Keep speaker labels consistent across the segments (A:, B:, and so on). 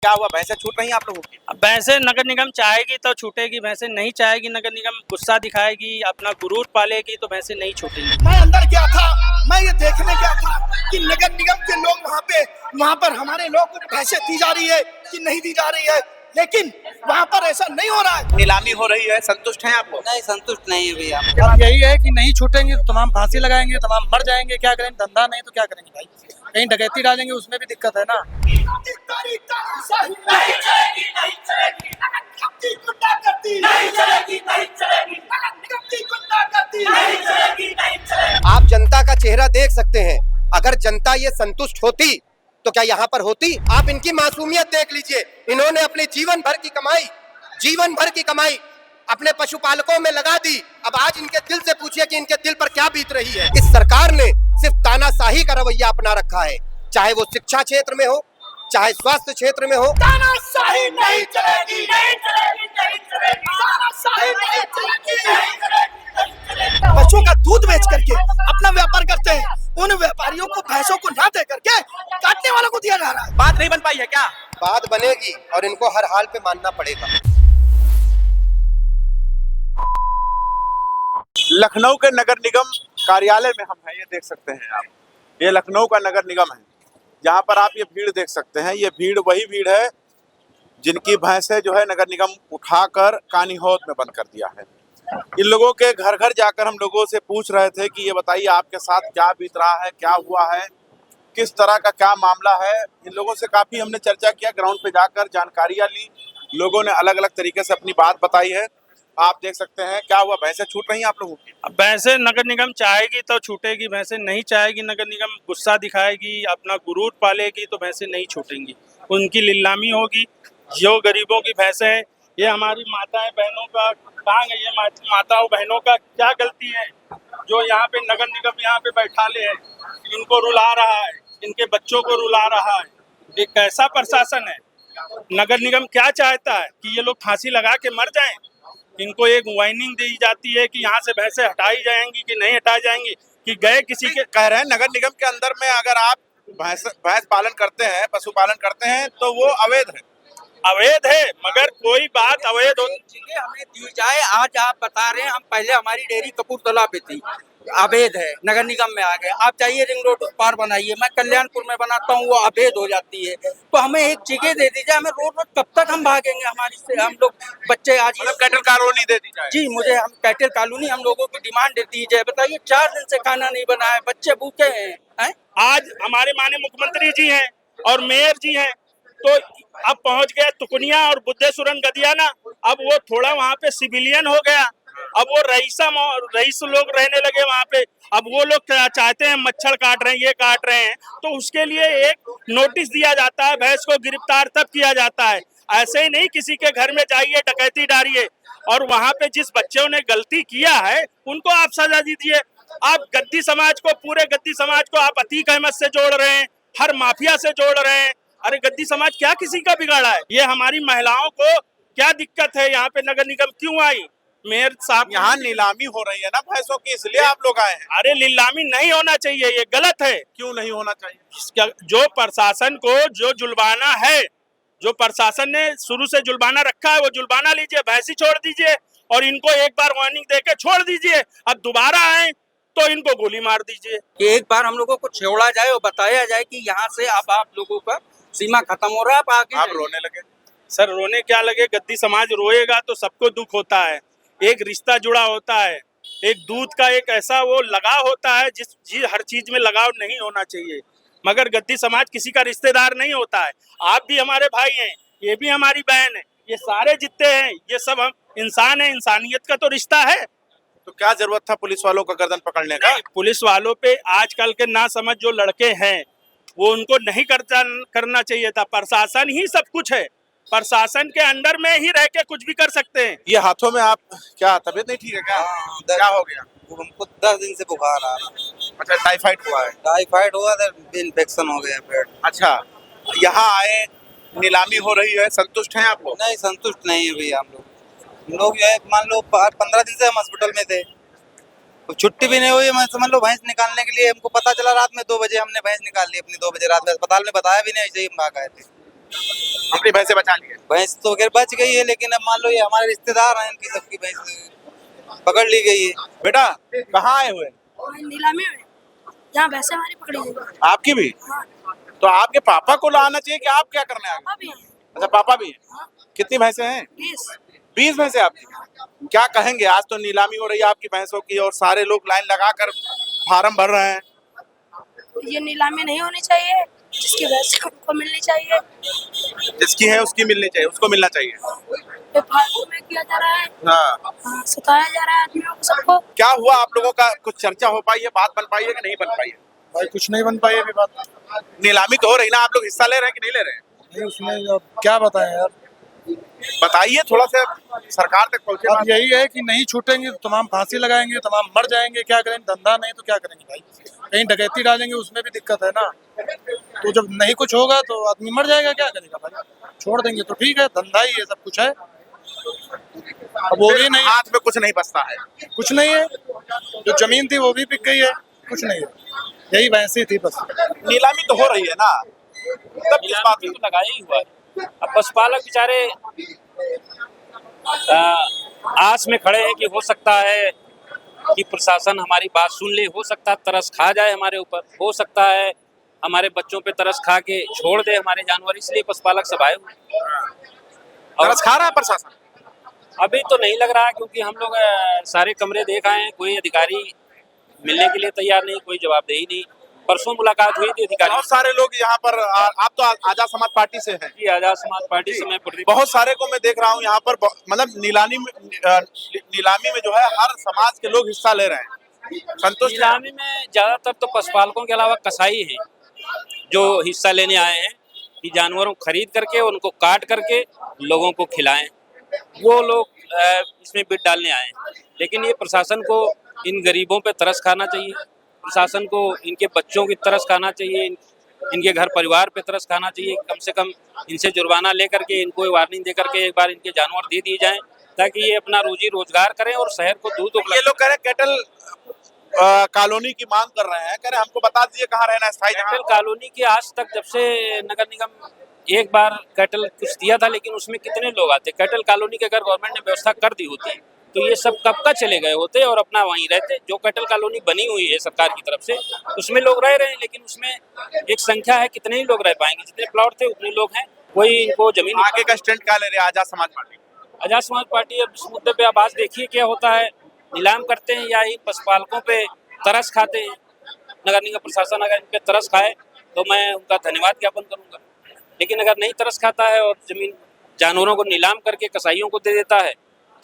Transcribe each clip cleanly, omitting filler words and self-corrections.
A: क्या हुआ, भैंसें छूट रही हैं आप लोगों की?
B: अब भैंसे नगर निगम चाहेगी तो छूटेगी, भैंसे नहीं चाहेगी, नगर निगम गुस्सा दिखाएगी, अपना गुरूर पालेगी तो भैंसे नहीं छूटेंगी।
C: मैं अंदर गया था, मैं ये देखने गया था कि नगर निगम के लोग वहाँ पर हमारे लोग को भैंसे दी जा रही है कि नहीं दी जा रही है, लेकिन वहाँ पर ऐसा नहीं हो रहा है।
A: नीलामी हो रही है, संतुष्ट हैं आप लोग?
D: नहीं, संतुष्ट नहीं है भैया।
E: अब यही है कि नहीं छूटेंगे तो तमाम फांसी लगाएंगे, तमाम मर जाएंगे, क्या करेंगे, धंधा नहीं तो क्या करेंगे भाई, कहीं डकैती डालेंगे उसमें भी दिक्कत है ना।
F: आप जनता का चेहरा देख सकते हैं, अगर जनता ये संतुष्ट होती तो क्या यहाँ पर होती? आप इनकी मासूमियत देख लीजिए, इन्होंने अपने जीवन भर की कमाई अपने पशुपालकों में लगा दी। अब आज इनके दिल से पूछिए कि इनके दिल पर क्या बीत रही है। इस सरकार ने सिर्फ तानाशाही का रवैया अपना रखा है, चाहे वो शिक्षा क्षेत्र में हो, चाहे स्वास्थ्य क्षेत्र में हो।
C: तानाशाही नहीं चलेगी, नहीं चलेगी, नहीं चलेगी, तानाशाही नहीं चलेगी। बच्चों का दूध बेच करके अपना व्यापार करते हैं, उन व्यापारियों को भैंसों को ना दे करके काटने वालों को दिया जा रहा है।
A: बात नहीं बन पाई है क्या?
F: बात बनेगी और इनको हर हाल पे मानना पड़ेगा।
G: लखनऊ के नगर निगम कार्यालय में हम हैं, ये देख सकते हैं आप, ये लखनऊ का नगर निगम है। जहाँ पर आप ये भीड़ देख सकते हैं, ये भीड़ वही भीड़ है जिनकी भैंसें जो है नगर निगम उठाकर कानीहौद में बंद कर दिया है। इन लोगों के घर घर जाकर हम लोगों से पूछ रहे थे कि ये बताइए आपके साथ क्या बीत रहा है, क्या हुआ है, किस तरह का क्या मामला है। इन लोगों से काफ़ी हमने चर्चा किया, ग्राउंड पे जाकर जानकारियाँ ली, लोगों ने अलग अलग तरीके से अपनी बात बताई है। आप देख सकते हैं क्या हुआ, भैंसें छूट रही हैं आप लोगों की?
B: अब भैंसे नगर निगम चाहेगी तो छूटेगी, भैंसे नहीं चाहेगी, नगर निगम गुस्सा दिखाएगी, अपना गुरूर पालेगी तो भैंसे नहीं छूटेंगी, उनकी नीलामी होगी। जो गरीबों की भैंसें हैं, ये हमारी माताएं बहनों का कहाँ गई है, माताओं बहनों का क्या गलती है जो यहाँ पे नगर निगम यहाँ पे बैठा ले है, इनको रुला रहा है, इनके बच्चों को रुला रहा है। ये कैसा प्रशासन है? नगर निगम क्या चाहता है कि ये लोग फांसी लगा के मर जाएं? इनको एक वार्निंग दी जाती है कि यहाँ से भैंसें हटाई जाएंगी कि नहीं हटाई जाएंगी, कि गए किसी के
G: कह रहे हैं नगर निगम के अंदर में अगर आप भैंस पालन करते हैं, पशुपालन करते हैं तो वो अवैध है।
B: अवैध है, मगर कोई बात अवैध हो
D: चीजें हमें दी जाए। आज आप बता रहे हैं, हम पहले हमारी डेयरी कपूरथला पे थी, अवैध है, नगर निगम में आ गए। आप चाहिए रिंग रोड उस पार बनाइए, मैं कल्याणपुर में बनाता हूँ, वो अवैध हो जाती है। तो हमें एक जगह दे दीजिए, हमें रोड रोड कब तक हम भागेंगे? हमारी से हम लोग बच्चे आज
G: मतलब कैटल कॉलोनी दे दी जाए।
D: जी, मुझे हम कैटल कॉलोनी हम लोगों की डिमांड दे दीजिए। बताइए, 4 दिन से खाना नहीं बना है, बच्चे भूखे हैं।
B: आज हमारे माननीय मुख्यमंत्री जी हैं और मेयर जी हैं, तो अब पहुंच गए तुकुनिया और बुद्धेश्वरन गदियाना। अब वो थोड़ा वहाँ पे सिविलियन हो गया, अब वो रईस लोग रहने लगे वहाँ पे। अब वो लोग क्या चाहते हैं, मच्छर काट रहे हैं, ये काट रहे हैं, तो उसके लिए एक नोटिस दिया जाता है, भैंस को गिरफ्तार तब किया जाता है। ऐसे ही नहीं किसी के घर में जाइए, डकैती डालिए। और वहाँ पे जिस बच्चों ने गलती किया है उनको आप सजा दीजिए। आप गद्दी समाज को, पूरे गद्दी समाज को आप अतीक अहमद से जोड़ रहे हैं, हर माफिया से जोड़ रहे हैं। अरे गद्दी समाज क्या किसी का बिगाड़ा है? ये हमारी महिलाओं को क्या दिक्कत है? यहाँ पे नगर निगम क्यों आई? मेयर साहब,
G: यहाँ नीलामी हो रही है ना भैंसों की, इसलिए आप लोग आए हैं।
B: अरे नीलामी नहीं होना चाहिए, ये गलत है।
G: क्यों नहीं होना चाहिए?
B: जो प्रशासन को जो जुल्बाना है, जो प्रशासन ने शुरू से जुल्बाना रखा है, वो जुल्बाना लीजिए, भैंसी छोड़ दीजिए और इनको एक बार वार्निंग देके छोड़ दीजिए। अब दोबारा आए तो इनको गोली मार दीजिए।
D: एक बार हम लोगों को छोड़ा जाए और बताया जाए कि यहाँ से अब आप लोगों का सीमा खत्म हो रहा है, आप आगे
G: आप रोने लगे?
B: सर रोने क्या लगे, गद्दी समाज रोएगा तो सबको दुख होता है। एक रिश्ता जुड़ा होता है, एक दूध का एक ऐसा वो लगाव होता है जिस हर चीज में लगाव नहीं होना चाहिए, मगर गद्दी समाज किसी का रिश्तेदार नहीं होता है। आप भी हमारे भाई हैं, ये भी हमारी बहन है, ये सारे जितने हैं ये सब हम इंसान हैं, इंसानियत का तो रिश्ता है।
G: तो क्या जरूरत था पुलिस वालों का गर्दन पकड़ने का?
B: पुलिस वालों पे आजकल के ना समझ जो लड़के हैं वो उनको नहीं करना चाहिए था। प्रशासन ही सब कुछ है, प्रशासन के अंडर में ही रह के कुछ भी कर सकते हैं।
G: ये हाथों में आप क्या, तबीयत नहीं ठीक है क्या? क्या हो गया?
D: हमको 10 दिन से बुखार आ रहा है।
G: अच्छा, टाइफाइड हुआ है?
D: टाइफाइड हुआ था, इन्फेक्शन हो गया पेट।
G: अच्छा, यहाँ आए, नीलामी हो रही है, संतुष्ट हैं आप लोग?
D: नहीं, संतुष्ट नहीं है भैया। हम लोग जो है, मान लो 15 दिन से हम हॉस्पिटल में थे, तो छुट्टी भी नहीं हुई। मैं समझ लो भैंस निकालने के लिए हमको पता चला रात में 2 बजे, हमने भैंस निकाल ली अपनी 2 बजे रात में, अस्पताल में बताया भी नहीं, ऐसे ही हम भाग आए थे।
A: अपनी भैंसे बचा लिए।
H: भैंस तो खैर बच गई है, लेकिन अब मान लो ये हमारे रिश्तेदार हैं, इनकी सबकी भैंस पकड़ ली गई है।
G: बेटा कहाँ आए हुए?
I: नीलामी में यहाँ भैंसे हमारी पकड़ी गई।
G: आपकी भी? तो आपके पापा को लाना चाहिए कि आप क्या करने आए?
I: अभी
G: अच्छा पापा भी हैं। कितनी भैंसे हैं? 20 भैंसे आपकी। क्या कहेंगे, आज तो नीलामी हो रही है आपकी भैंसों की और सारे लोग लाइन लगाकर फार्म भर रहे हैं।
I: ये नीलामी नहीं होनी चाहिए, जिसकी भैंस है उनको मिलनी चाहिए।
G: जिसकी है उसकी मिलनी चाहिए, उसको मिलना चाहिए।
I: ये फालतू में किया जा रहा है,
G: हाँ।
I: सताया जा रहा है आदमियों को, सबको।
G: क्या हुआ आप लोगों का, कुछ चर्चा हो पाई है, बात बन पाई है कि नहीं बन पाई है?
E: भाई कुछ नहीं बन पाई अभी बात।
G: नीलामी तो हो रही ना, आप लोग हिस्सा ले रहे हैं कि नहीं ले रहे हैं?
E: नहीं उसमें अब क्या बताएं यार।
G: बताइए थोड़ा सा, सरकार तक पहुंचे
E: अब
G: बात।
E: यही है कि नहीं छूटेंगे तो तमाम फांसी लगाएंगे, तमाम मर जाएंगे, क्या करेंगे, धंधा नहीं तो क्या करेंगे भाई। कहीं डकैती डालेंगे उसमें भी दिक्कत है ना। तो जब नहीं कुछ होगा तो आदमी मर जाएगा, क्या करेगा भाई। छोड़ देंगे तो ठीक है, धंधा ही है, सब कुछ है। अब वो भी नहीं,
G: हाथ में कुछ नहीं बचता है।
E: कुछ नहीं है। जो जमीन थी वो भी बिक गई है, कुछ नहीं है, यही भैंसी थी बस।
G: नीलामी तो हो रही है ना, तब किस बात की?
B: तो लगाया ही हुआ है। अब पशुपालक बेचारे आस में खड़े हैं कि हो सकता है कि प्रशासन हमारी बात सुन ले, हो सकता है तरस खा जाए हमारे ऊपर, हो सकता है हमारे बच्चों पे तरस खा के छोड़ दे हमारे जानवर, इसलिए पशुपालक सब आए हुए हैं।
G: तरस खा रहा है प्रशासन?
B: अभी तो नहीं लग रहा, क्योंकि हम लोग सारे कमरे देख आए हैं, कोई अधिकारी मिलने के लिए तैयार नहीं, कोई जवाबदेही नहीं। परसों मुलाकात हुई थी अधिकारी।
G: बहुत सारे लोग यहाँ पर, आप तो आजाद समाज पार्टी से हैं।
B: जी, आजाद समाज पार्टी से मैं
G: बहुत सारे को मैं देख रहा हूँ यहाँ पर, मतलब नीलामी में जो है हर समाज के लोग हिस्सा ले रहे हैं। संतुष्ट?
B: नीलामी में ज्यादातर तो पशुपालकों के अलावा कसाई हैं जो हिस्सा लेने आए हैं कि जानवरों को खरीद करके उनको काट करके लोगों को खिलाएं, वो लोग इसमें बिट डालने आए हैं। लेकिन ये प्रशासन को इन गरीबों पे तरस खाना चाहिए, प्रशासन को इनके बच्चों की तरस खाना चाहिए, इनके घर परिवार पे तरस खाना चाहिए। कम से कम इनसे जुर्माना लेकर के, इनको वार्निंग दे करके एक बार इनके जानवर दे दिए जाएं, ताकि ये अपना रोजी रोजगार करें और शहर को दूध उपलब्ध।
G: ये लोग कह रहे हैं कैटल कॉलोनी की मांग कर रहे हैं, कह रहे हैं हमको बता दीजिए कहाँ रहना है स्थायी।
B: कैटल कॉलोनी की आज तक, जब से नगर निगम एक बार कैटल कुछ दिया था, लेकिन उसमें कितने लोग आते। कैटल कॉलोनी की अगर गवर्नमेंट ने व्यवस्था कर दी होती तो ये सब कब का चले गए होते और अपना वहीं रहते। जो कैटल कॉलोनी बनी हुई है सरकार की तरफ से, उसमें लोग रह रहे हैं, लेकिन उसमें एक संख्या है, कितने ही लोग रह पाएंगे। जितने प्लॉट थे उतने लोग हैं, कोई इनको जमीन।
G: आगे का स्टैंड क्या ले रहे हैं आजाद समाज पार्टी?
B: आजाद समाज पार्टी अब इस मुद्दे पे आप आज देखिए क्या होता है। नीलाम करते हैं या इन पशुपालकों पे तरस खाते हैं। नगर निगम प्रशासन अगर इन पे तरस खाए तो मैं उनका धन्यवाद ज्ञापन करूंगा, लेकिन अगर नहीं तरस खाता है और जमीन जानवरों को नीलाम करके कसाईयों को दे देता है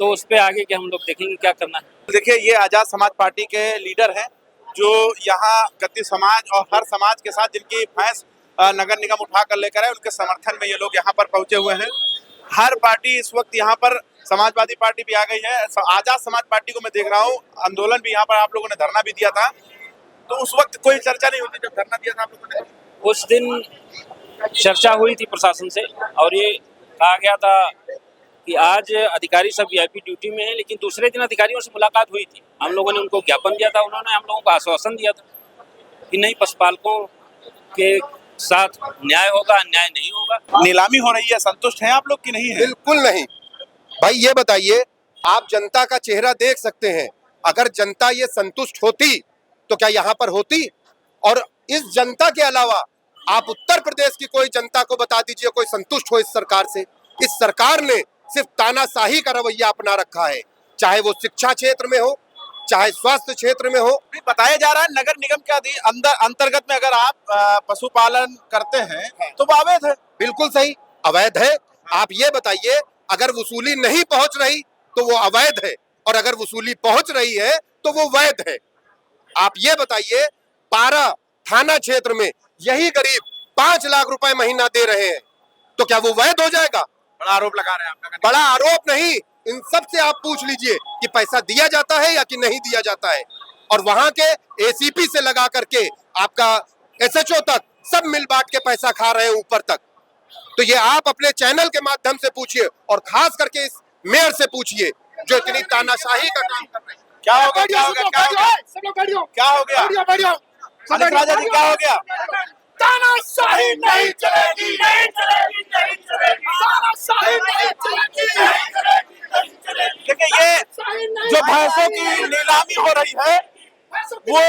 B: तो उस पे आगे के हम लोग देखेंगे क्या करना है।
G: देखिए ये आजाद समाज पार्टी के लीडर हैं जो यहाँ गद्दी समाज और हर समाज के साथ जिनकी भैंस नगर निगम उठा कर लेकर है, उनके समर्थन में ये लोग यहाँ पर पहुंचे हुए हैं। हर पार्टी इस वक्त यहाँ पर, समाजवादी पार्टी भी आ गई है, आजाद समाज पार्टी को मैं देख रहा हूँ। आंदोलन भी यहाँ पर आप लोगों ने धरना भी दिया था, तो उस वक्त कोई चर्चा नहीं होती जब धरना दिया था आप लोगों ने?
B: उस दिन चर्चा हुई थी प्रशासन से और ये कहा गया था कि आज अधिकारी सब वीआईपी ड्यूटी में है, लेकिन दूसरे दिन अधिकारियों से मुलाकात हुई थी। हम लोगों ने उनको ज्ञापन दिया था, उन्होंने हम लोगों को आश्वासन दिया था कि नहीं, पशुपालकों के साथ न्याय होगा, अन्याय नहीं होगा।
G: नीलामी हो रही है, संतुष्ट हैं आप लोग कि नहीं है?
F: बिल्कुल नहीं भाई। ये बताइए, आप जनता का चेहरा देख सकते हैं, अगर जनता ये संतुष्ट होती तो क्या यहाँ पर होती? और इस जनता के अलावा आप उत्तर प्रदेश की कोई जनता को बता दीजिए कोई संतुष्ट हो इस सरकार से। इस सरकार ने सिर्फ तानाशाही का रवैया अपना रखा है, चाहे वो शिक्षा क्षेत्र में हो, चाहे स्वास्थ्य क्षेत्र में हो।
G: बताया जा रहा है नगर निगम के अंतर्गत में अगर आप पशुपालन करते हैं तो वो अवैध है।
F: बिल्कुल सही, अवैध है। आप ये बताइए, अगर वसूली नहीं पहुंच रही तो वो अवैध है, और अगर वसूली पहुंच रही है तो वो वैध है। आप ये बताइए, पारा थाना क्षेत्र में यही गरीब 5 लाख रुपए महीना दे रहे हैं, तो क्या वो वैध हो जाएगा?
G: बड़ा आरोप लगा रहे हैं आप।
F: बड़ा आरोप नहीं, इन सब से आप पूछ लीजिए कि पैसा दिया जाता है या कि नहीं दिया जाता है। और वहां के एसीपी से लगा करके आपका एसएचओ तक सब मिल बांट के पैसा खा रहे हैं ऊपर तक। तो ये आप अपने चैनल के माध्यम से पूछिए, और खास करके इस मेयर से पूछिए जो इतनी तानाशाही का काम कर रहे हैं।
G: क्या हो गया? क्या हो गया? क्या हो गया? क्या हो गया? अनिल राजा जी क्या हो गया?
C: तानाशाही नहीं चलेगी, नहीं चलेगी, नहीं चलेगी, तानाशाही नहीं चलेगी, नहीं चलेगी, नहीं चलेगी।
G: देखिए ये जो भैंसों की नीलामी हो रही है, वो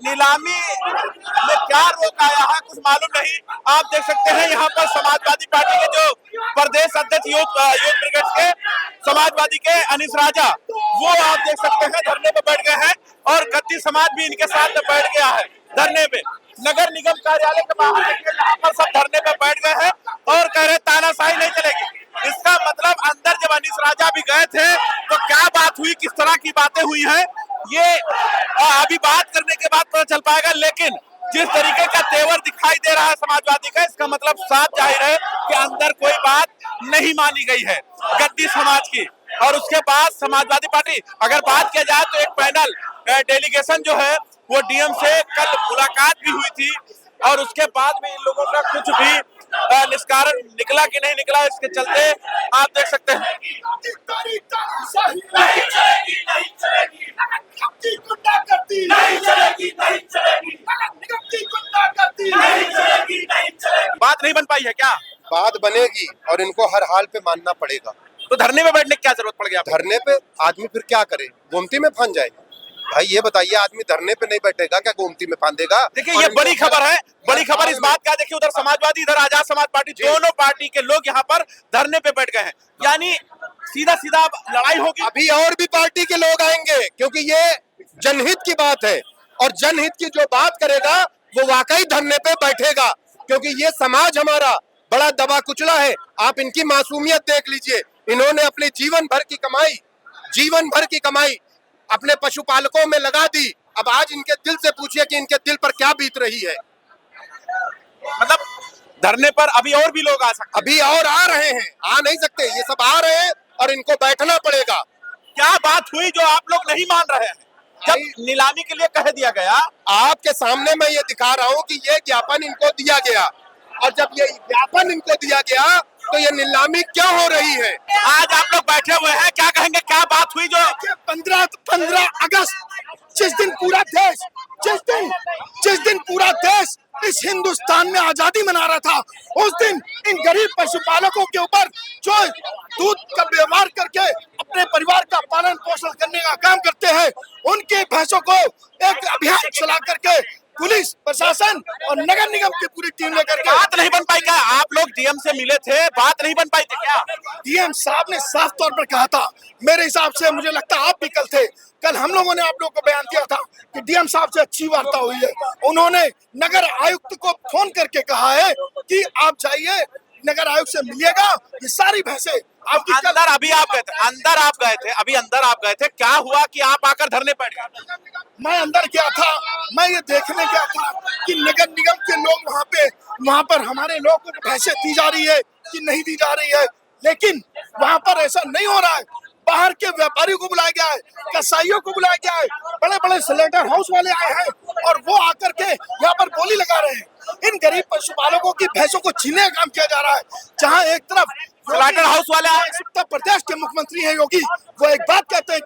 G: नीलामी में क्या रोक आया है कुछ मालूम नहीं। आप देख सकते हैं यहाँ पर समाजवादी पार्टी के जो प्रदेश अध्यक्ष यूथ ब्रिगेड के समाजवादी के अनीस राजा, वो आप देख सकते हैं धरने पे बैठ गए हैं और गद्दी समाज भी इनके साथ में बैठ गया है धरने पे। नगर निगम कार्यालय के बाहर देखिए यहाँ पर सब धरने पे बैठ गए हैं और कह रहे तानाशाही नहीं चलेगी। इसका मतलब अंदर जब अनीस राजा भी गए थे तो क्या बात हुई, किस तरह की बातें हुई हैं, ये अभी बात करने के बाद पता चल पाएगा। लेकिन जिस तरीके का तेवर दिखाई दे रहा है समाजवादी का, इसका मतलब साफ जाहिर है कि अंदर कोई बात नहीं मानी गई है गद्दी समाज की। और उसके बाद समाजवादी पार्टी, अगर बात किया जाए तो एक पैनल डेलीगेशन जो है वो डीएम से कल मुलाकात भी हुई थी और उसके बाद में इन लोगों का कुछ भी निष्कारण निकला कि नहीं निकला, इसके चलते आप देख सकते हैं। बात नहीं बन पाई है क्या?
F: बात बनेगी और इनको हर हाल पे मानना पड़ेगा।
G: तो धरने में बैठने की क्या जरूरत पड़ गया?
F: धरने पे आदमी फिर क्या करे, गोमती में फांद जाएगा? भाई ये बताइए, आदमी धरने पे नहीं बैठेगा क्या गोमती में फांदेगा?
G: देखिए ये बड़ी खबर है, बड़ी खबर इस बात का। देखिए उधर समाजवादी, इधर आजाद समाज पार्टी, दोनों पार्टी के लोग यहाँ पर धरने पे बैठ गए हैं। यानी सीधा सीधा लड़ाई होगी।
F: अभी और भी पार्टी के लोग आएंगे क्योंकि ये जनहित की बात है और जनहित की जो बात करेगा वो वाकई धरने पे बैठेगा, क्योंकि ये समाज हमारा बड़ा दबा कुचला है। आप इनकी मासूमियत देख लीजिए, इन्होंने अपने जीवन भर की कमाई अपने पशुपालकों में लगा दी। अब आज इनके दिल से पूछिए कि इनके दिल पर क्या बीत रही है।
G: मतलब धरने पर अभी और भी लोग आ सकते हैं?
F: अभी और आ रहे हैं, आ नहीं सकते, ये सब आ रहे हैं और इनको बैठना पड़ेगा।
G: क्या बात हुई जो आप लोग नहीं मान रहे हैं जब नीलामी के लिए कह दिया गया?
F: आपके सामने मैं ये दिखा रहा हूँ कि ये ज्ञापन इनको दिया गया और जब ये ज्ञापन इनको दिया गया तो ये नीलामी क्यों हो रही है?
G: आज आप लोग बैठे हुए हैं, क्या कहेंगे, क्या बात हुई जो
C: 15 अगस्त जिस दिन पूरा देश इस हिंदुस्तान में आजादी मना रहा था, उस दिन इन गरीब पशुपालकों के ऊपर जो दूध का व्यवहार करके अपने परिवार का पालन पोषण करने का काम करते हैं, उनके भैंसों को एक अभियान चला करके पुलिस प्रशासन और नगर निगम की पूरी टीम लेकर के
G: बात नहीं बन पाई क्या? आप लोग डीएम से मिले थे, बात नहीं बन पाई थी क्या?
C: डीएम साहब ने साफ तौर पर कहा था, मेरे हिसाब से मुझे लगता है आप भी कल थे, कल हम लोगों ने आप लोगों को बयान दिया था कि डीएम साहब से अच्छी वार्ता हुई है। उन्होंने नगर आयुक्त को फोन करके कहा है कि आप जाइए, नगर आयुक्त से मिलिएगा, ये सारी भैंसे आपकी।
G: अंदर अभी आप गए थे, अभी अंदर आप गए थे, क्या हुआ कि आप आकर धरने बैठ गए?
C: मैं अंदर गया था, मैं ये देखने गया था कि नगर निगम के लोग वहाँ पर हमारे लोगों को भैंसे दी जा रही है कि नहीं दी जा रही है, लेकिन वहाँ पर ऐसा नहीं हो रहा है। बाहर के व्यापारियों को बुलाया गया है, कसाईयों को बुलाया गया है, बड़े बड़े स्लेटर हाउस वाले आए हैं और वो आकर के यहाँ पर बोली लगा रहे हैं। इन गरीब पशुपालकों की भैंसों को छीनने का काम किया जा रहा है। जहाँ एक तरफ
G: स्लेटर हाउस वाले आए,
C: उत्तर प्रदेश के मुख्यमंत्री हैं योगी, वो एक बात कहते हैं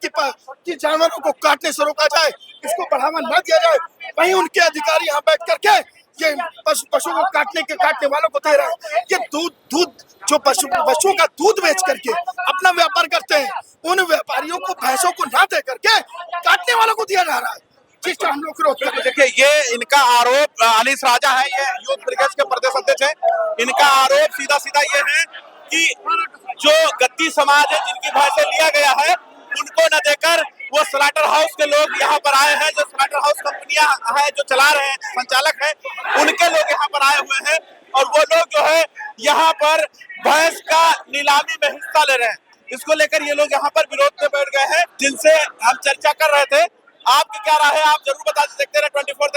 C: कि जानवरों को काटने से रोका जाए, इसको बढ़ावा न दिया जाए, वहीं उनके अधिकारी यहाँ बैठ करके ये पशु को काटने वालों को कह रहे हैं। ये दूध जो पशुओं का दूध बेच करके अपना व्यापार करते हैं, उन व्यापारियों को भैंसों को ना दे करके काटने वालों को दिया जा रहा है, जिसका हम लोग विरोध करते हैं।
G: देखिए ये इनका आरोप, अनीस राजा है, ये यूथ ब्रिगेड के प्रदेश अध्यक्ष है। इनका आरोप सीधा सीधा ये है कि जो गद्दी समाज है, जिनकी भैंसे लिया गया है, उनको न देकर वो स्लाटर हाउस के लोग यहाँ पर आए हैं, जो स्लाटर हाउस कंपनियां है जो चला रहे हैं, संचालक हैं, उनके लोग यहाँ पर आए हुए हैं और वो लोग जो है यहाँ पर भैंस का नीलामी में हिस्सा ले रहे हैं। इसको लेकर ये लोग यहाँ पर विरोध में बैठ गए हैं, जिनसे हम चर्चा कर रहे थे। आपकी क्या राय है, आप जरूर बता सकते हैं। 24